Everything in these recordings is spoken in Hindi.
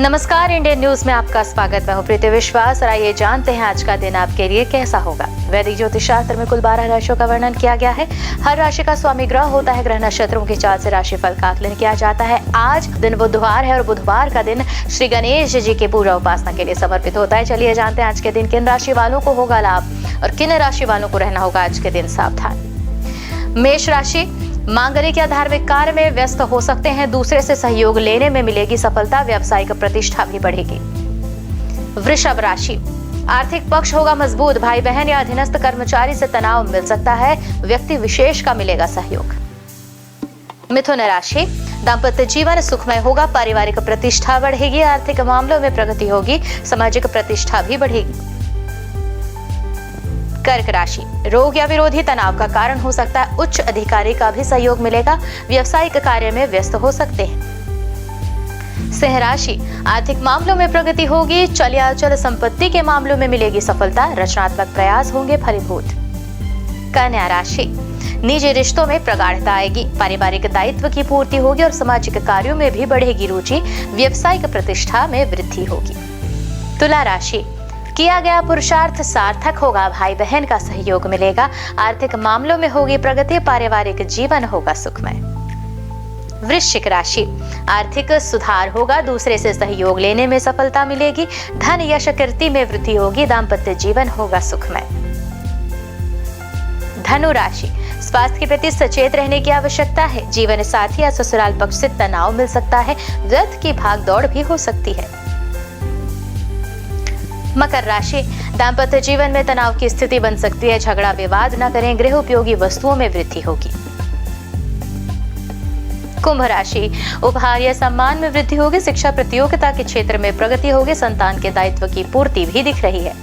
नमस्कार, इंडियन न्यूज में आपका स्वागत। मैं हूं प्रीति विश्वास और आइए जानते हैं आज का दिन आपके लिए कैसा होगा। वैदिक ज्योतिष शास्त्र में कुल 12 राशियों का वर्णन किया गया है। हर राशि का स्वामी ग्रह होता है। ग्रह नक्षत्रों की चाल से राशिफल का आकलन किया जाता है। आज दिन बुधवार है और बुधवार का दिन श्री गणेश जी की पूजा उपासना के लिए समर्पित होता है। चलिए जानते हैं आज के दिन किन राशि वालों को होगा लाभ और किन राशि वालों को रहना होगा आज के दिन सावधान। मेष राशि, मांगलिक या धार्मिक कार्य में व्यस्त हो सकते हैं। दूसरे से सहयोग लेने में मिलेगी सफलता। व्यावसायिक प्रतिष्ठा भी बढ़ेगी। वृषभ राशि, आर्थिक पक्ष होगा मजबूत। भाई बहन या अधीनस्थ कर्मचारी से तनाव मिल सकता है। व्यक्ति विशेष का मिलेगा सहयोग। मिथुन राशि, दाम्पत्य जीवन सुखमय होगा। पारिवारिक प्रतिष्ठा बढ़ेगी। आर्थिक मामलों में प्रगति होगी। सामाजिक प्रतिष्ठा भी बढ़ेगी। कर्क राशि, रोग या विरोधी तनाव का कारण हो सकता है। उच्च अधिकारी का भी सहयोग मिलेगा। व्यावसायिक कार्य में व्यस्त हो सकते हैं। सिंह राशि, आर्थिक मामलों में प्रगति होगी। चल या अचल संपत्ति के मामलों में मिलेगी सफलता। रचनात्मक प्रयास होंगे फलीभूत। कन्या राशि, निजी रिश्तों में प्रगाढ़ता आएगी। पारिवारिक दायित्व की पूर्ति होगी और सामाजिक कार्यों में भी बढ़ेगी रुचि। व्यावसायिक प्रतिष्ठा में वृद्धि होगी। तुला राशि, किया गया पुरुषार्थ सार्थक होगा। भाई बहन का सहयोग मिलेगा। आर्थिक मामलों में होगी प्रगति। पारिवारिक जीवन होगा सुखमय। वृश्चिक राशि, आर्थिक सुधार होगा। दूसरे से सहयोग लेने में सफलता मिलेगी। धन यश कीर्ति में वृद्धि होगी। दाम्पत्य जीवन होगा सुखमय। धनु राशि, स्वास्थ्य के प्रति सचेत रहने की आवश्यकता है। जीवन साथी या ससुराल पक्ष से तनाव मिल सकता है। व्यर्थ की भाग दौड़ भी हो सकती है। मकर राशि, दाम्पत्य जीवन में तनाव की स्थिति बन सकती है। झगड़ा विवाद न करें। गृह उपयोगी वस्तुओं में वृद्धि होगी। कुंभ राशि, उपहार या सम्मान में वृद्धि होगी। शिक्षा प्रतियोगिता के क्षेत्र में प्रगति होगी। संतान के दायित्व की पूर्ति भी दिख रही है।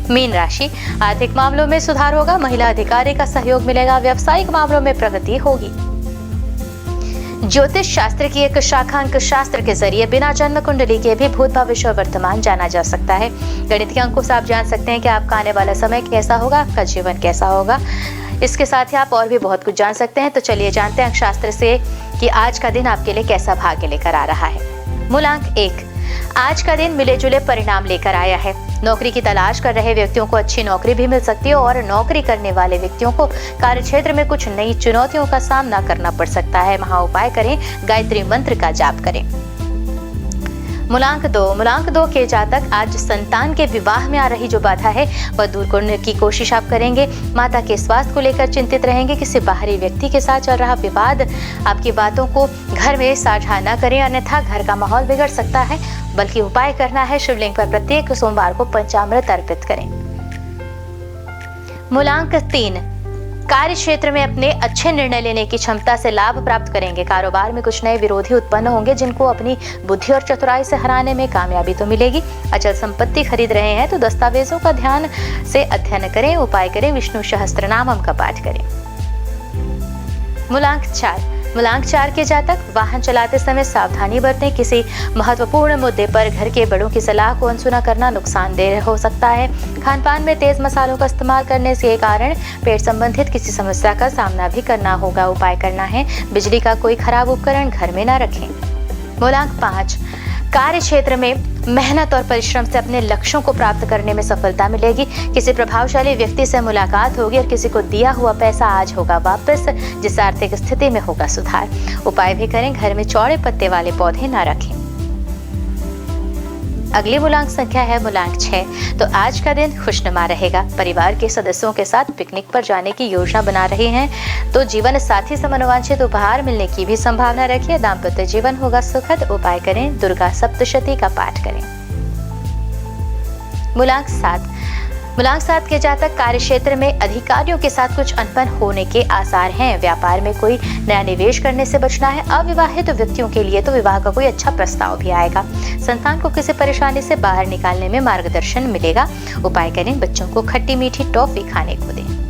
मीन राशि, आर्थिक मामलों में सुधार होगा। महिला अधिकारी का सहयोग मिलेगा। व्यावसायिक मामलों में प्रगति होगी। ज्योतिष शास्त्र की एक शाखा अंक शास्त्र के जरिए बिना जन्म कुंडली के भी भूत भविष्य और वर्तमान जाना जा सकता है। गणित के अंकों से आप जान सकते हैं कि आपका आने वाला समय कैसा होगा, आपका जीवन कैसा होगा। इसके साथ ही आप और भी बहुत कुछ जान सकते हैं। तो चलिए जानते हैं अंक शास्त्र से कि आज का दिन आपके लिए कैसा भाग्य लेकर आ रहा है। मूलांक 1, आज का दिन मिले जुले परिणाम लेकर आया है। नौकरी की तलाश कर रहे व्यक्तियों को अच्छी नौकरी भी मिल सकती है और नौकरी करने वाले व्यक्तियों को कार्यक्षेत्र में कुछ नई चुनौतियों का सामना करना पड़ सकता है। महा उपाय करें, गायत्री मंत्र का जाप करें। मूलांक 2 के जातक आज संतान के विवाह में आ रही जो बाधा है वह दूर करने की कोशिश आप करेंगे। माता के स्वास्थ्य को लेकर चिंतित रहेंगे। किसी बाहरी व्यक्ति के साथ चल रहा विवाद आपकी बातों को घर में साझा न करें, अन्यथा घर का माहौल बिगड़ सकता है। बल्कि उपाय करना है, शिवलिंग पर प्रत्येक सोमवार को पंचामृत अर्पित करें। मूलांक 3, कार्य क्षेत्र में अपने अच्छे निर्णय लेने की क्षमता से लाभ प्राप्त करेंगे। कारोबार में कुछ नए विरोधी उत्पन्न होंगे जिनको अपनी बुद्धि और चतुराई से हराने में कामयाबी तो मिलेगी। अचल संपत्ति खरीद रहे हैं तो दस्तावेजों का ध्यान से अध्ययन करें। उपाय करें, विष्णु सहस्त्रनामम का पाठ करें। मूलांक 4 के जातक वाहन चलाते समय सावधानी बरतें। किसी महत्वपूर्ण मुद्दे पर घर के बड़ों की सलाह को अनसुना करना नुकसानदेह हो सकता है। खान पान में तेज मसालों का इस्तेमाल करने से कारण पेट संबंधित किसी समस्या का सामना भी करना होगा। उपाय करना है, बिजली का कोई खराब उपकरण घर में न रखें। मूलांक 5, कार्य क्षेत्र में मेहनत और परिश्रम से अपने लक्ष्यों को प्राप्त करने में सफलता मिलेगी। किसी प्रभावशाली व्यक्ति से मुलाकात होगी और किसी को दिया हुआ पैसा आज होगा वापस, जिससे आर्थिक स्थिति में होगा सुधार। उपाय भी करें, घर में चौड़े पत्ते वाले पौधे न रखें। अगली मूलांक संख्या है मूलांक 6। तो आज का दिन खुशनुमा रहेगा। परिवार के सदस्यों के साथ पिकनिक पर जाने की योजना बना रहे हैं तो जीवन साथी से मनोवांछित उपहार मिलने की भी संभावना रखिए। दाम्पत्य जीवन होगा सुखद। उपाय करें, दुर्गा सप्तशती का पाठ करें। मूलांक 7 के जातक कार्य क्षेत्र में अधिकारियों के साथ कुछ अनबन होने के आसार हैं। व्यापार में कोई नया निवेश करने से बचना है। अविवाहित व्यक्तियों के लिए तो विवाह का कोई अच्छा प्रस्ताव भी आएगा। संतान को किसी परेशानी से बाहर निकालने में मार्गदर्शन मिलेगा। उपाय करें, बच्चों को खट्टी मीठी टॉफी खाने को दें।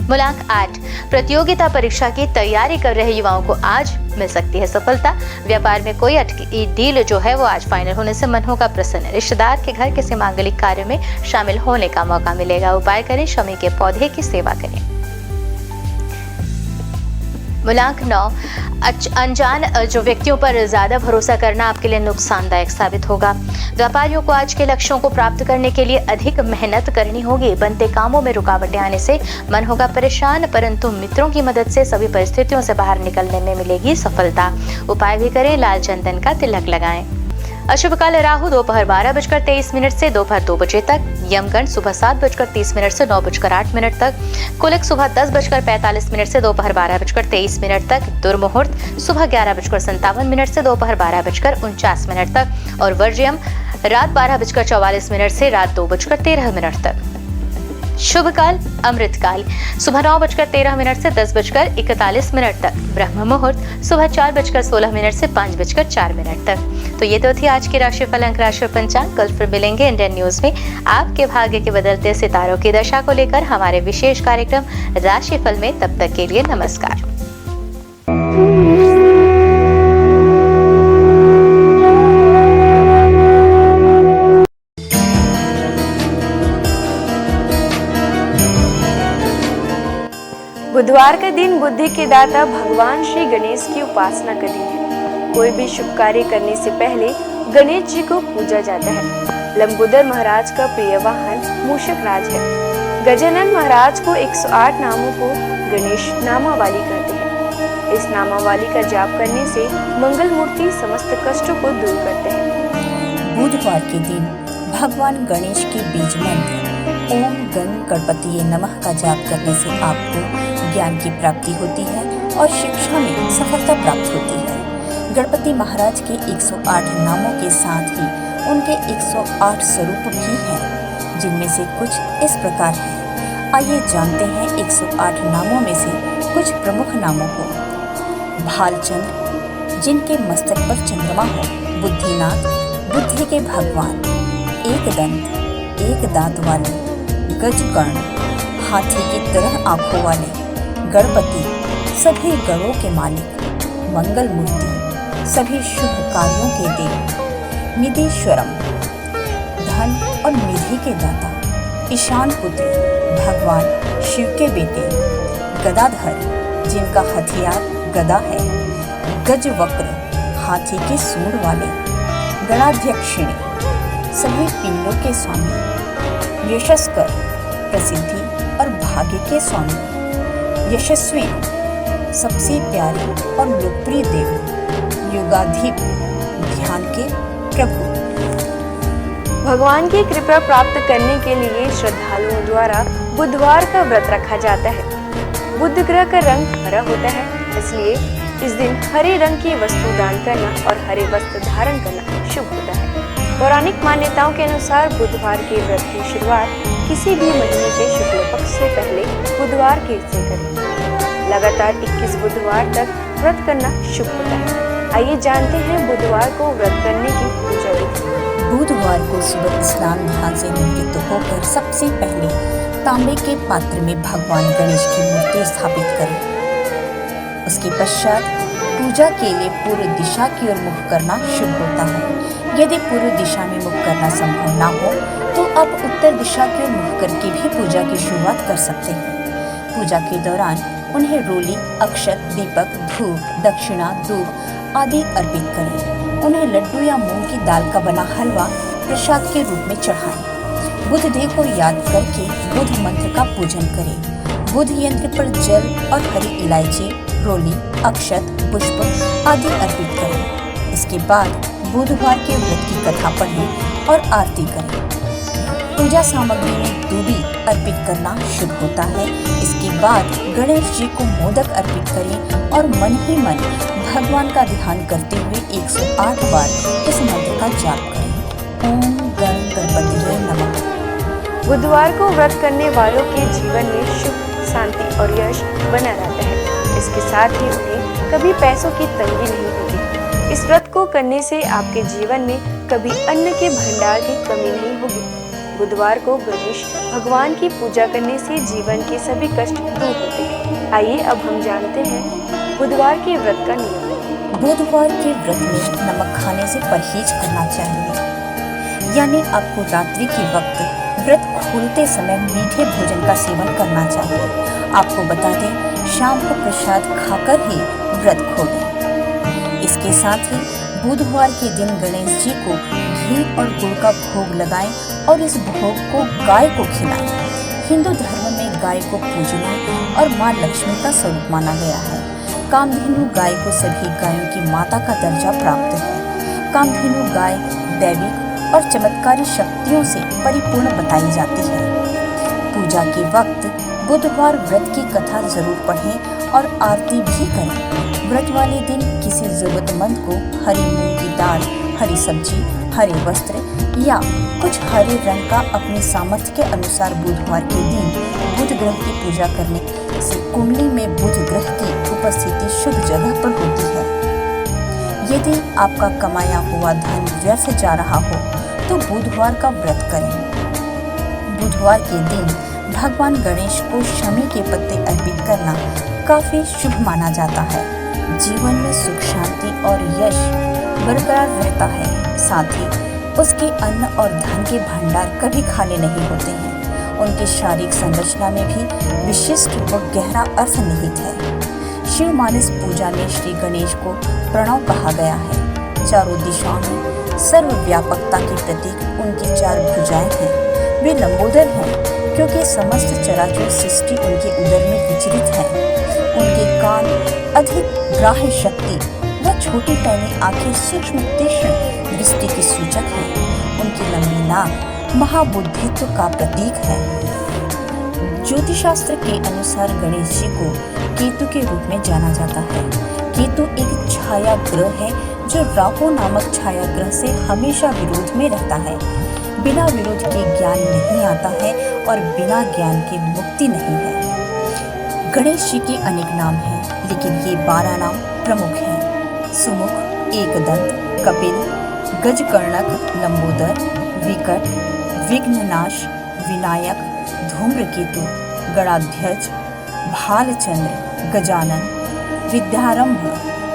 मूलांक 8, प्रतियोगिता परीक्षा की तैयारी कर रहे युवाओं को आज मिल सकती है सफलता। व्यापार में कोई अटकी डील जो है वो आज फाइनल होने से मन होगा प्रसन्न। रिश्तेदार के घर किसी मांगलिक कार्य में शामिल होने का मौका मिलेगा। उपाय करें, शमी के पौधे की सेवा करें। मूलांक 9, अनजान जो व्यक्तियों पर ज्यादा भरोसा करना आपके लिए नुकसानदायक साबित होगा। व्यापारियों को आज के लक्ष्यों को प्राप्त करने के लिए अधिक मेहनत करनी होगी। बनते कामों में रुकावटें आने से मन होगा परेशान, परंतु मित्रों की मदद से सभी परिस्थितियों से बाहर निकलने में मिलेगी सफलता। उपाय भी करें, लाल चंदन का तिलक लगाएं। अशुभ काल राहु दोपहर 12:23 से दोपहर 2 बजे तक, यमगंड सुबह 7:30 से 9:08 तक, कुलिक सुबह 10:45 से दोपहर 12:23 तक, दुर्मुहूर्त सुबह 11:57 से दोपहर 12:49 तक और वर्ज्यम रात 12:44 से रात 2:13 तक। शुभ काल अमृत काल सुबह 9:13 से 10:41 तक, ब्रह्म मुहूर्त सुबह 4:16 से 5:04 तक। तो ये तो थी आज की राशिफल अंक राशि पंचांग। कल फिर मिलेंगे इंडियन न्यूज में आपके भाग्य के बदलते सितारों की दशा को लेकर हमारे विशेष कार्यक्रम राशिफल में। तब तक के लिए नमस्कार। बुधवार का दिन बुद्धि के दाता भगवान श्री गणेश की उपासना का दिन है। कोई भी शुभ कार्य करने से पहले गणेश जी को पूजा जाता है। लंबोदर महाराज का प्रिय वाहन मूषक राज है। गजानन महाराज को 108 नामों को गणेश नामावली कहते हैं। इस नामावली का जाप करने से मंगल मूर्ति समस्त कष्टों को दूर करते हैं। बुधवार के दिन भगवान गणेश के बीज मंत्र ओम गण गणपति नमः का जाप करने से आपको ज्ञान की प्राप्ति होती है और शिक्षा में सफलता प्राप्त होती है। गणपति महाराज के 108 नामों के साथ ही उनके 108 स्वरूप भी हैं, जिनमें से कुछ इस प्रकार हैं। आइए जानते हैं 108 नामों में से कुछ प्रमुख नामों को। भालचंद्र, जिनके मस्तक पर चंद्रमा हो। बुद्धिनाथ, बुद्धि के भगवान। एक दंत, एक दांत वाले। गजकर्ण, हाथी की तरह आंखों वाले। गणपति, सभी गणों के मालिक। मंगल मूर्ति, सभी शुभ कार्यों के देव। निधीश्वरम, धन और निधि के दाता। ईशान पुत्र, भगवान शिव के बेटे। गदाधर, जिनका हथियार गदा है। गजवक्र, हाथी के सूंड वाले। गणाध्यक्षिणी, सभी पिंडों के स्वामी। यशस्कर, प्रसिद्धि और भाग्य के स्वामी। यशस्वी, सबसे प्यारे और लोकप्रिय देव। युगाधिप, ध्यान के प्रभु। भगवान की कृपा प्राप्त करने के लिए श्रद्धालुओं द्वारा बुधवार का व्रत रखा जाता है। बुध ग्रह का रंग हरा होता है, इसलिए इस दिन हरे रंग की वस्तु दान करना और हरे वस्त्र धारण करना शुभ होता है। पौराणिक मान्यताओं के अनुसार बुधवार के व्रत की शुरुआत किसी भी महीने के शुक्ल पक्ष से पहले बुधवार के से करें। लगातार 21 बुधवार तक व्रत करना शुभ होता है। आइए जानते हैं बुधवार को व्रत करने की पूजा विधि। बुधवार को सुबह स्नान ध्यान से निवृत्त होकर सबसे पहले तांबे के पात्र में भगवान गणेश की मूर्ति स्थापित करें। उसके पश्चात पूजा के लिए पूर्व दिशा की ओर मुख करना शुभ होता है। यदि पूर्व दिशा में मुख करना संभव ना हो तो आप उत्तर दिशा की ओर मुख करके भी पूजा की शुरुआत कर सकते हैं। पूजा के दौरान उन्हें रोली, अक्षत, दीपक, धूप, दक्षिणा, दूध आदि अर्पित करें। उन्हें लड्डू या मूंग की दाल का बना हलवा प्रसाद के रूप में चढ़ाएं। बुध देव को याद करके बुध मंत्र का पूजन करें। बुध यंत्र पर जल और हरी इलायची, रोली, अक्षत, पुष्प आदि अर्पित करें। इसके बाद बुधवार के व्रत की कथा पढ़ें और आरती करें। पूजा सामग्री में दूबी अर्पित करना शुभ होता है। इसके बाद गणेश जी को मोदक अर्पित करें और मन ही मन भगवान का ध्यान करते हुए 108 बार इस मंत्र का जाप करें। ओम गण गणपतिये नमः। बुधवार को व्रत करने वालों के जीवन में सुख, शांति और यश बना रहता है। इसके साथ ही उन्हें कभी पैसों की तंगी नहीं होगी। इस व्रत को करने से आपके जीवन में कभी अन्न के भंडार की कमी नहीं होगी। बुधवार को गणेश भगवान की पूजा करने से जीवन के सभी कष्ट दूर होते हैं। आइए अब हम जानते हैं बुधवार के व्रत का नियम। बुधवार के व्रत में नमक खाने से परहेज करना चाहिए, यानी आपको रात्रि के वक्त व्रत खोलते समय मीठे भोजन का सेवन करना चाहिए। आपको बता दें, शाम को प्रसाद खाकर ही व्रत खोलें। इसके साथ ही बुधवार के दिन गणेश जी को घी और गुड़ का भोग लगाएं और इस भोग को गाय को खिलाएं। हिंदू धर्म में गाय को पूजनीय और मां लक्ष्मी का स्वरूप माना गया है। कामधेनु गाय को सभी गायों की माता का दर्जा प्राप्त है। कामधेनु गाय दैविक और चमत्कारी शक्तियों से परिपूर्ण बताई जाती है। पूजा के वक्त बुधवार व्रत की कथा जरूर पढ़ें और आरती भी करें। व्रत वाले दिन किसी जरूरतमंद को हरी मूंग की दाल, हरी सब्जी, हरे वस्त्र या कुछ हरे रंग का अपनी सामर्थ्य के अनुसार बुधवार के दिन बुध ग्रह की पूजा करने से कुंडली में बुध ग्रह की उपस्थिति शुभ जगह पर होती है। यदि आपका कमाया हुआ धन व्यर्थ जा रहा हो तो बुधवार का व्रत करें। बुधवार के दिन भगवान गणेश को शमी के पत्ते अर्पित करना काफी शुभ माना जाता है। जीवन में सुख, शांति और यश बरकरार रहता है। साथ ही उसके अन्न और धन के भंडार कभी खाली नहीं होते हैं। उनकी शारीरिक संरचना में भी विशिष्ट व गहरा अर्थ निहित है। शिव मानस पूजा में श्री गणेश को प्रणव कहा गया है। चारों दिशाओं में सर्वव्यापकता के प्रतीक उनकी 4 भुजाएं हैं। वे लंबोदर हैं क्योंकि समस्त चराचर सृष्टि उनके उदर में विचरित है। उनके कान अधिक ग्राह्य शक्ति व छोटी पैनी आंखें सूक्ष्म तीक्ष्ण दृष्टि की सूचक है। उनकी लंबी नाक महाबुद्धित्व का प्रतीक है। ज्योतिषशास्त्र के अनुसार गणेश जी को केतु के रूप में जाना जाता है। केतु एक छाया ग्रह है जो राहु नामक छाया ग्रह से हमेशा विरोध में रहता है। बिना विरोध के ज्ञान नहीं आता है और बिना ज्ञान के मुक्ति नहीं है। गणेश जी के अनेक नाम हैं, लेकिन ये 12 नाम प्रमुख हैं। सुमुख, एकदंत, कपिल, गजकर्णक, लंबोदर, विकट, विघ्ननाश, विनायक, धूम्रकेतु, गणाध्यक्ष, भालचंद्र, गजानन, विद्यारंभ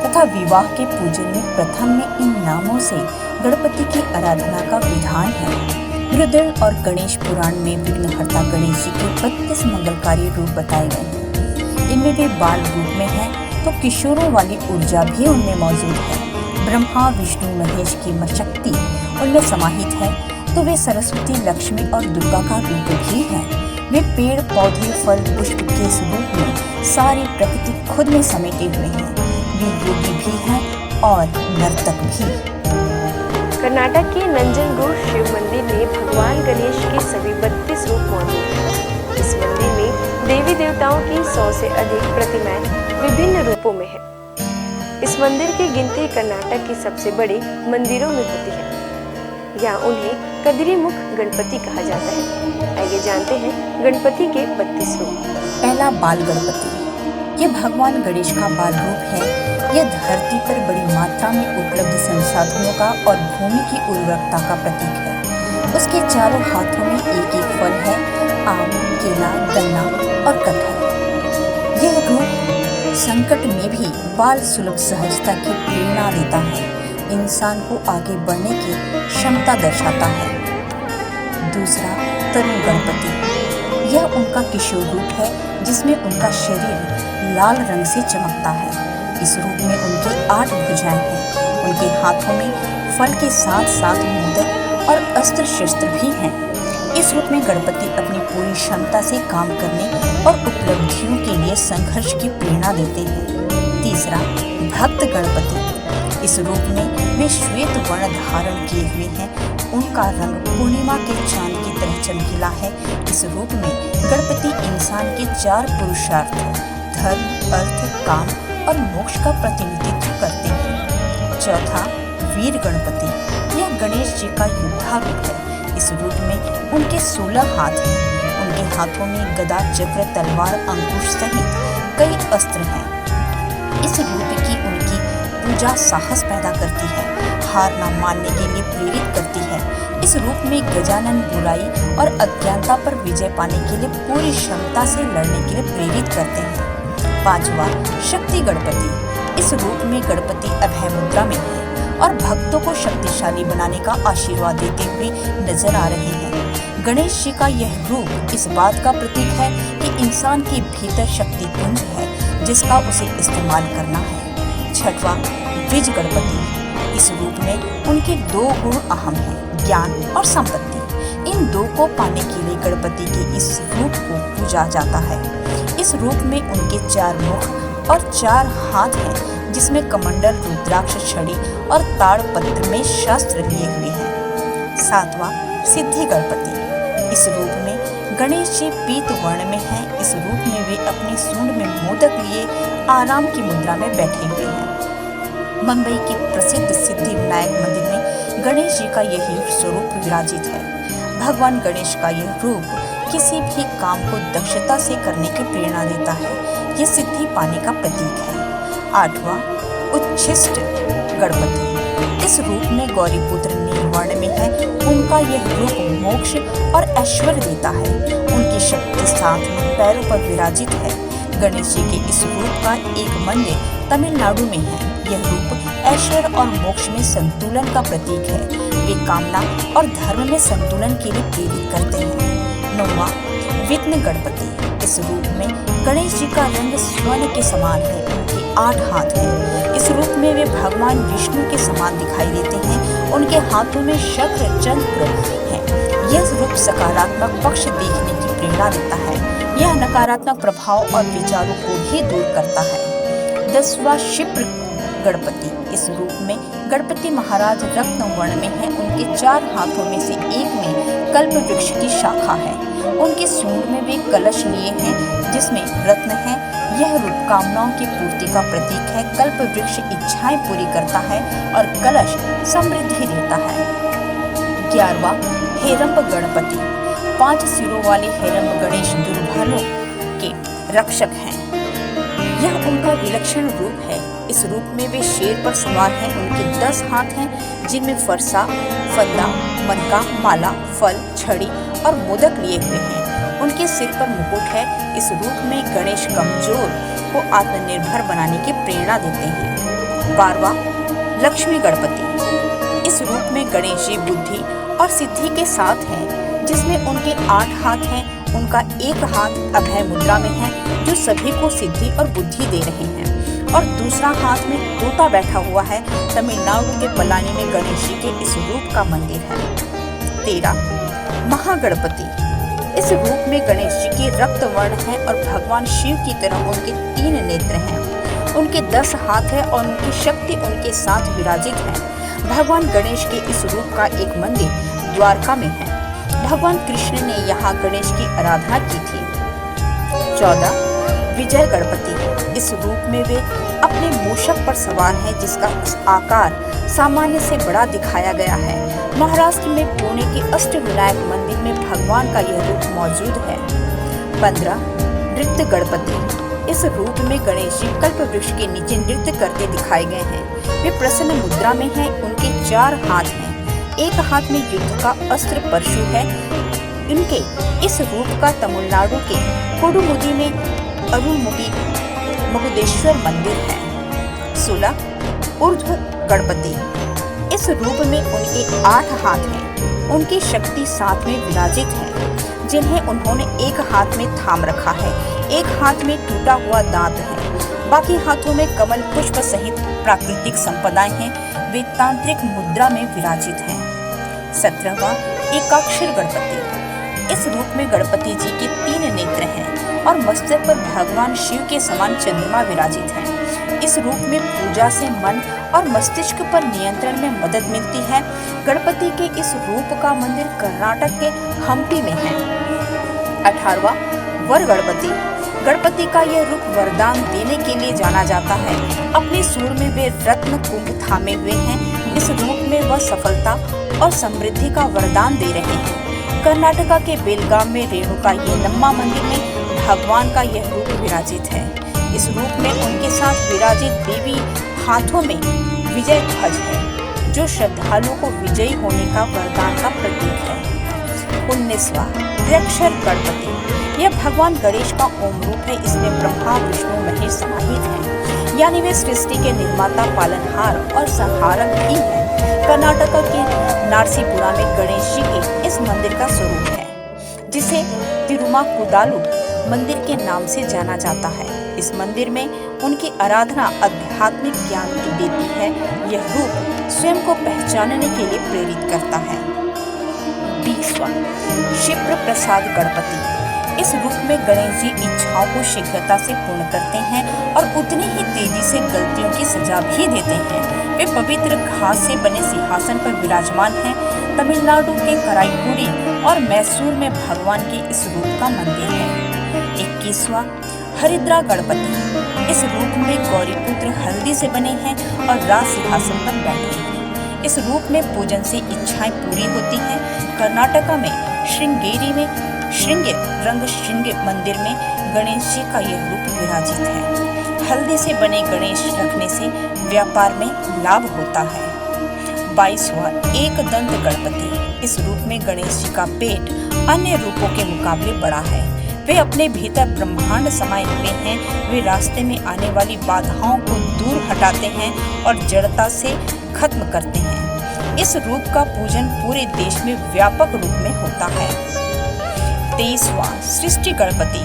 तथा विवाह के पूजन में प्रथम में इन नामों से गणपति की आराधना का विधान है। रुद्र और गणेश पुराण में विघ्नहर्ता गणेश जी के 32 मंगलकारी रूप बताए गए हैं। इनमें वे बाल रूप में हैं तो किशोरों वाली ऊर्जा भी उनमें मौजूद है। ब्रह्मा, विष्णु, महेश की शक्ति उनमें समाहित है तो वे सरस्वती, लक्ष्मी और दुर्गा का रूप भी हैं। वे पेड़, पौधे, फल, पुष्प के स्वरूप में सारी प्रकृति खुद में समेटे हुए हैं। वे योगी भी हैं और नर्तक भी। कर्नाटक के नंजनगूड शिव मंदिर में भगवान गणेश के सभी 32 रूप मौजूद हैं। इस मंदिर में देवी देवताओं की 100 से अधिक प्रतिमाएं विभिन्न रूपों में है। इस मंदिर की गिनती कर्नाटक की सबसे बड़े मंदिरों में होती है। यहाँ उन्हें कदिरीमुख गणपति कहा जाता है। आइए जानते हैं गणपति के 32 रूप। पहला, बाल गणपति। यह भगवान गणेश का बाल रूप है। यह धरती पर बड़ी मात्रा में उपलब्ध संसाधनों का और भूमि की उर्वरकता का प्रतीक है। उसके चारों हाथों में एक एक फल है, आम, केला, गन्ना और कटहल। यह रूप संकट में भी बाल सुलभ सहजता की प्रेरणा देता है। इंसान को आगे बढ़ने की क्षमता दर्शाता है। दूसरा, तरुण गणपति। यह उनका किशोर रूप है जिसमें उनका शरीर लाल रंग से चमकता है। इस रूप में उनकी 8 भुजाएं हैं। उनके हाथों में फल के साथ साथ मोदक और अस्त्र शस्त्र भी हैं। इस रूप में गणपति अपनी पूरी क्षमता से काम करने और उपलब्धियों के लिए संघर्ष की प्रेरणा देते हैं। तीसरा, भक्त गणपति। इस रूप में वे श्वेत वर्ण धारण किए हुए हैं। उनका रंग पूर्णिमा के चांद की तरह चमकीला है। इस रूप में गणपति इंसान के 4 पुरुषार्थ धर्म, अर्थ, काम और मोक्ष का प्रतिनिधित्व करते हैं। चौथा, वीर गणपति। यह गणेश जी का योद्धा रूप है। इस रूप में उनके 16 हाथ हैं। उनके हाथों में गदा, चक्र, तलवार, अंकुश सहित कई अस्त्र हैं। इस रूप की उनकी पूजा साहस पैदा करती है, हार न मानने के लिए प्रेरित करती है। इस रूप में गजानन बुराई और अज्ञानता पर विजय पाने के लिए पूरी क्षमता से लड़ने के लिए प्रेरित करते हैं। पांचवा, शक्ति गणपति। इस रूप में गणपति अभय मुद्रा में है और भक्तों को शक्तिशाली बनाने का आशीर्वाद देते हुए नजर आ रहे हैं। गणेश जी का यह रूप इस बात का प्रतीक है कि इंसान के भीतर शक्ति पुंज है जिसका उसे इस्तेमाल करना है। छठवां, द्विज गणपति। इस रूप में उनके 2 गुण अहम हैं, ज्ञान और संपत्ति। इन 2 को पाने के लिए गणपति के इस रूप को पूजा जाता है। इस रूप में उनके 4 मुख और 4 हाथ हैं, जिसमें कमंडल, रुद्राक्ष, छड़ी और ताड़पत्र में शस्त्र लिए हुए हैं। 7वां, सिद्धि गणपति। इस रूप में गणेश जी पीत वर्ण में हैं। इस रूप में वे अपनी सूंड में मोदक लिए आराम की मुद्रा में बैठे हुए हैं। मुंबई के प्रसिद्ध सिद्धि विनायक मंदिर में गणेश जी का यही स्वरूप विराजित है। भगवान गणेश का यह रूप किसी भी काम को दक्षता से करने की प्रेरणा देता है। यह सिद्धि पाने का प्रतीक है। 8वां, उच्छिष्ट गणपति। इस रूप में गौरीपुत्र नीलवर्ण में है। उनका यह रूप मोक्ष और ऐश्वर्य देता है। उनकी शक्ति 7 पैरों पर विराजित है। गणेश जी के इस रूप का एक मंदिर तमिलनाडु में है। यह रूप ऐश्वर्य और मोक्ष में संतुलन का प्रतीक है। वे कामना और धर्म में संतुलन के लिए प्रेरित करते हैं। 9वां, विघ्न गणपति। इस रूप में गणेश जी का रंग स्वर्ण के समान है। उनके 8 हाथ हैं। इस रूप में वे भगवान विष्णु के समान दिखाई देते हैं। उनके हाथों में शक्र चक्र है। यह रूप सकारात्मक पक्ष देखने की प्रेरणा देता है। यह नकारात्मक प्रभाव और विचारों को भी दूर करता है। 10वां, क्षिप्र गणपति। इस रूप में गणपति महाराज रत्न वर्ण में हैं। उनके 4 हाथों में से एक में कल्प वृक्ष की शाखा है। उनके सूंड में वे कलश लिए हैं, जिसमें रत्न है। यह रूप कामनाओं की पूर्ति का प्रतीक है। कल्प वृक्ष इच्छाएं पूरी करता है और कलश समृद्धि देता है। 11वां, हेरंब गणपति। 5 सिरों वाले हेरंब गणेश दुर्बलों के रक्षक हैं। यह उनका विलक्षण रूप है। इस रूप में वे शेर पर सवार हैं। उनके 10 हाथ हैं, जिनमें फरसा, फंदा, मनका, माला, फल, छड़ी और मोदक लिए हुए हैं। उनके सिर पर मुकुट है। इस रूप में गणेश कमजोर को आत्मनिर्भर बनाने की प्रेरणा देते हैं। 12वां, लक्ष्मी गणपति। इस रूप में गणेश जी बुद्धि और सिद्धि के साथ हैं, जिसमें उनके 8 हाथ हैं। उनका एक हाथ अभय मुद्रा में है, जो सभी को सिद्धि और बुद्धि दे रहे हैं, और दूसरा हाथ में तोता बैठा हुआ है। तमिलनाडु के पलानी में गणेश जी के इस रूप का मंदिर है। 13, महागणपति। इस रूप में गणेश जी के रक्त वर्ण है और भगवान शिव की तरह उनके 3 नेत्र हैं। उनके 10 हाथ है और उनकी शक्ति उनके साथ विराजित है। भगवान गणेश के इस रूप का एक मंदिर द्वारका में है। भगवान कृष्ण ने यहाँ गणेश की आराधना की थी। 14, विजय गणपति। इस रूप में वे अपने मूषक पर सवार हैं, जिसका आकार सामान्य से बड़ा दिखाया गया है। महाराष्ट्र में पुणे के अष्टविनायक मंदिर में भगवान का यह रूप मौजूद है। 15, नृत्य गणपति। इस रूप में गणेश जी कल्प वृक्ष के नीचे नृत्य करते दिखाए गए हैं। वे प्रसन्न मुद्रा में हैं। उनके 4 हाथ हैं। एक हाथ में युद्ध का अस्त्र परशु है। इनके इस रूप का तमिलनाडु के कोडुमुदी में अरुणमुगी महुदेश्वर मंदिर है। 16, ऊर्ध्व गणपति। इस रूप में उनके 8 हाथ हैं। उनकी शक्ति 7 में विराजित है, जिन्हें उन्होंने एक हाथ में थाम रखा है। एक हाथ में टूटा हुआ दांत है। बाकी हाथों में कमल पुष्प सहित प्राकृतिक संपदाएं हैं। वे तांत्रिक मुद्रा में विराजित हैं। 17वां, एकाक्षर गणपति। इस रूप में गणपति जी के 3 नेत्र हैं और मस्तक पर भगवान शिव के समान चंद्रमा विराजित है। इस रूप में पूजा से मन और मस्तिष्क पर नियंत्रण में मदद मिलती है। गणपति के इस रूप का मंदिर कर्नाटक के हम्पी में है। 18वां, वर गणपति। गणपति का यह रूप वरदान देने के लिए जाना जाता है। अपने सूंड में वे रत्न कुंभ थामे हुए हैं। इस रूप में वह सफलता और समृद्धि का वरदान दे रहे हैं। कर्नाटका के बेलगाम में रेणुका यल्लम्मा मंदिर में भगवान का यह रूप विराजित है। इस रूप में उनके साथ विराजित देवी हाथों में विजय ध्वज है, जो श्रद्धालुओं को विजयी होने का वरदान का प्रतीक है। 19वां, त्र्यक्षर गणपति। यह भगवान गणेश का ओम रूप है। इसमें ब्रह्मा, विष्णु, महेश समाहित हैं, यानी वे सृष्टि के निर्माता, पालनहार और संहारक भी हैं। कर्नाटक के नारसीपुरा में गणेश जी के इस मंदिर का स्वरूप है, जिसे तिरुमाकुदालु मंदिर के नाम से जाना जाता है। इस मंदिर में उनकी आराधना आध्यात्मिक ज्ञान की देती है। यह रूप स्वयं को पहचानने के लिए प्रेरित करता है। 20वां क्षिप्र प्रसाद गणपति। इस रूप में गणेश जी इच्छाओं को शीघ्रता से पूर्ण करते हैं और उतनी ही तेजी से गलतियों की सजा भी देते हैं। वे पवित्र घास से बने सिंहासन पर विराजमान हैं। तमिलनाडु के कराईकुडी और मैसूर में भगवान के इस रूप का मंदिर है। 21वां हरिद्रा गणपति। इस रूप में गौरीपुत्र हल्दी से बने हैं और राज सिंहासन पर बैठे हैं। इस रूप में पूजन से इच्छाएं पूरी होती हैं। कर्नाटका में श्रृंगेरी में श्रृंगे रंगश्रृंगे मंदिर में गणेश जी का यह रूप विराजित है। हल्दी से बने गणेश रखने से व्यापार में लाभ होता है। 22वां एक दंत गणपति। इस रूप में गणेश जी का पेट अन्य रूपों के मुकाबले बड़ा है। वे अपने भीतर ब्रह्मांड समाये हुए हैं। वे रास्ते में आने वाली बाधाओं को दूर हटाते हैं और जड़ता से खत्म करते हैं। इस रूप का पूजन पूरे देश में व्यापक रूप में होता है। 23वां सृष्टि गणपति।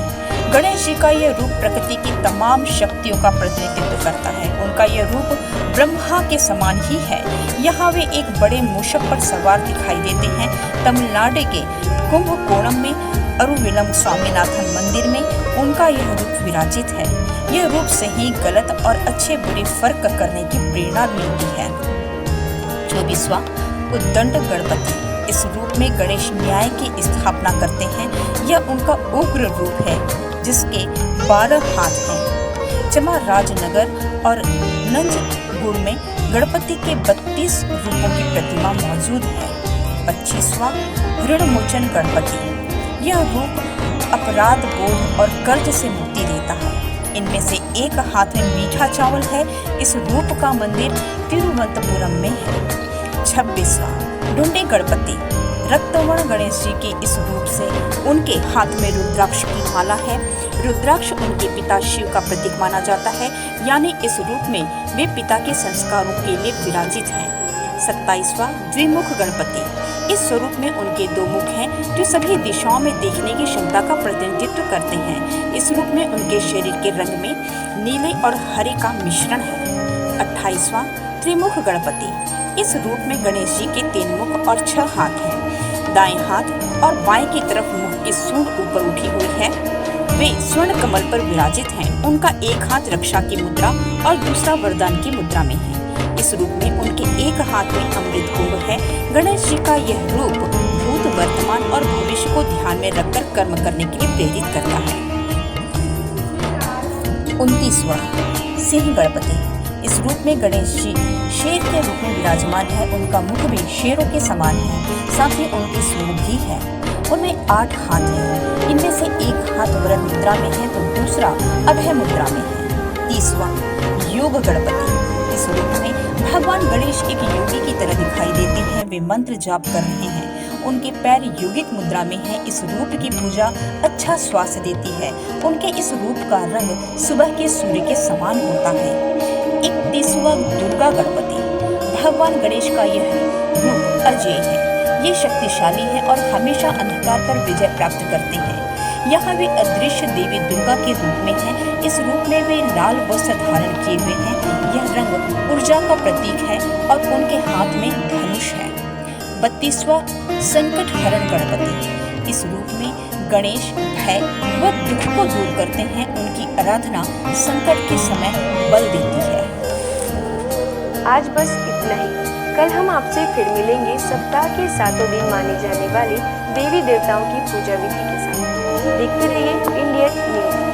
गणेश जी का यह रूप प्रकृति की तमाम शक्तियों का प्रतिनिधित्व करता है। उनका यह रूप ब्रह्मा के समान ही है। यहाँ वे एक बड़े मूषक पर सवार दिखाई देते हैं। तमिलनाडु के कुंभकोणम में अरुविलम स्वामीनाथन मंदिर में उनका यह रूप विराजित है। यह रूप सही गलत और अच्छे बुरे फर्क करने की प्रेरणा मिलती है। 24वां उद्दंड गणपति। इस रूप में गणेश न्याय की स्थापना करते हैं। यह उनका उग्र रूप है जिसके 12 हाथ हैं। चामराजनगर और नंजगुड़ में गणपति के 32 रूपों की प्रतिमा मौजूद है। 25वां ऋणमोचन गणपति। यह रूप अपराध बोध और कर्ज से मुक्ति देता है। इनमें से एक हाथ में मीठा चावल है। इस रूप का मंदिर तिरुवनंतपुरम में है। 26वां ढूंढे गणपति। रक्तवर्ण गणेश जी के इस रूप से उनके हाथ में रुद्राक्ष की माला है। रुद्राक्ष उनके पिता शिव का प्रतीक माना जाता है, यानी इस रूप में वे पिता के संस्कारों के लिए विराजित हैं। 27वां द्विमुख गणपति। इस स्वरूप में उनके 2 मुख हैं जो सभी दिशाओं में देखने की क्षमता का प्रतिनिधित्व करते हैं। इस रूप में उनके शरीर के रंग में नीले और हरे का मिश्रण है। 28वां त्रिमुख गणपति। इस रूप में गणेश जी के 3 मुख और 6 हाथ हैं। दाएं हाथ और बाएं की तरफ मुख की सूंड ऊपर उठी हुई है। वे स्वर्ण कमल पर विराजित हैं। उनका एक हाथ रक्षा की मुद्रा और दूसरा वरदान की मुद्रा में है। इस रूप में उनके एक हाथ में अमृत कुंभ है। गणेश जी का यह रूप भूत वर्तमान और भविष्य को ध्यान में रखकर कर्म करने के लिए प्रेरित करता है। 29वां सिंह गणपति। इस रूप में गणेश जी शेर के रूप में विराजमान है। उनका मुख भी शेरों के समान है, साथ ही उनकी सूंड भी है। उनमें 8 हाथ हैं। इनमें से एक हाथ वरद मुद्रा में है तो दूसरा अभय मुद्रा में है। 30वां योग गणपति। इस रूप में भगवान गणेश एक योगी की तरह दिखाई देते हैं। वे मंत्र जाप कर रहे हैं। उनके पैर योगिक मुद्रा में हैं। इस रूप की पूजा अच्छा स्वास्थ्य देती है। उनके इस रूप का रंग सुबह के सूर्य के समान होता है। 31वां दुर्गा गणपति। भगवान गणेश का यह रूप अजेय है। ये शक्तिशाली है और हमेशा अंधकार पर विजय प्राप्त करते हैं। यहाँ वे अदृश्य देवी दुर्गा के रूप में हैं। इस रूप में वे लाल वस्त्र धारण किए हुए हैं। यह रंग ऊर्जा का प्रतीक है और उनके हाथ में धनुष है। 32वां संकट हरण गणपति। इस रूप में गणेश भय व दुख को दूर करते हैं। उनकी आराधना संकट के समय बल देती है। आज बस इतना ही। कल हम आपसे फिर मिलेंगे सप्ताह के 7 दिन माने जाने वाले देवी देवताओं की पूजा विधि के साथ। देखते रहिए इंडियन न्यूज।